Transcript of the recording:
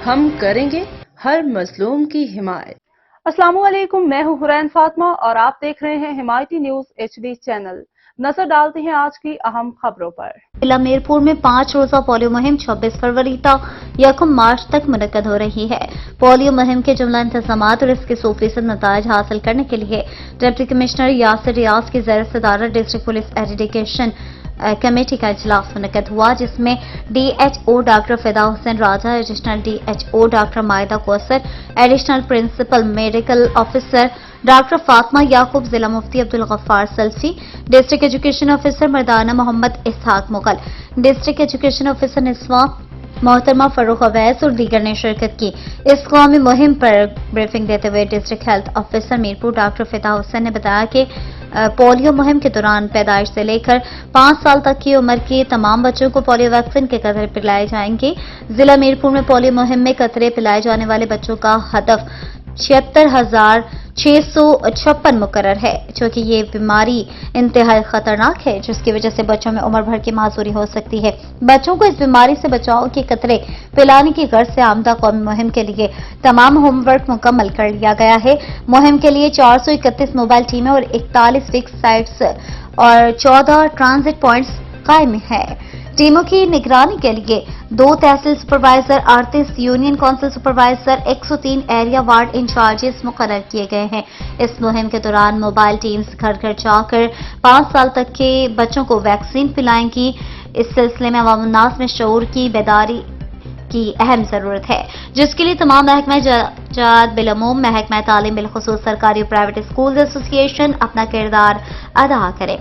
ہم کریں گے ہر مظلوم کی حمایت۔ السلام علیکم، میں ہوں حرین فاطمہ اور آپ دیکھ رہے ہیں حمایتی نیوز HD چینل۔ نظر ڈالتے ہیں آج کی اہم خبروں پر۔ ضلع میرپور میں 5 روزہ پولیو مہم 26 فروری تا 1 مارچ تک منعقد ہو رہی ہے۔ پولیو مہم کے جملہ انتظامات اور اس کے 100% نتائج حاصل کرنے کے لیے ڈپٹی کمشنر یاسر ریاض کی زیر صدارت ڈسٹرکٹ پولیس ایڈوکیشن کمیٹی کا اجلاس منعقد ہوا، جس میں DHO doctor Fida Hussain Raja, additional DHO doctor Maida Kausar, additional principal medical officer doctor Fatima Yaqoob, ضلع Mufti Abdul Ghaffar Salfi, district education officer مردانہ Muhammad Ishaq Mughal, district education officer نسواں محترمہ فروخ اویس اور دیگر نے شرکت کی۔ اس قومی مہم پر بریفنگ دیتے ہوئے district health officer Mirpur doctor Fida حسین نے بتایا کہ پولیو مہم کے دوران پیدائش سے لے کر 5 سال تک کی عمر کے تمام بچوں کو پولیو ویکسین کے قطرے پلائے جائیں گے۔ ضلع میرپور میں پولیو مہم میں قطرے پلائے جانے والے بچوں کا ہدف 76,656 مقرر ہے، چونکہ یہ بیماری انتہائی خطرناک ہے جس کی وجہ سے بچوں میں عمر بھر کی معذوری ہو سکتی ہے۔ بچوں کو اس بیماری سے بچاؤ کے قطرے پلانے کی غرض سے آمدہ قومی مہم کے لیے تمام ہوم ورک مکمل کر لیا گیا ہے۔ مہم کے لیے 431 موبائل ٹیمیں اور 41 فکس سائٹس اور 14 ٹرانزٹ پوائنٹس قائم ہیں۔ ٹیموں کی نگرانی کے لیے 2 تحصیل supervisor, 38 union council supervisor, 103 area ward incharges مقرر کیے گئے ہیں۔ اس مہم کے دوران موبائل ٹیمز گھر گھر جا کر 5 سال تک کے بچوں کو ویکسین پلائیں گی۔ اس سلسلے میں عوام الناس میں شعور کی بیداری کی اہم ضرورت ہے، جس کے لیے تمام محکمہ جات بالعموم محکمہ تعلیم بالخصوص سرکاری اور پرائیویٹ اسکولز ایسوسی ایشن اپنا کردار ادا کرے۔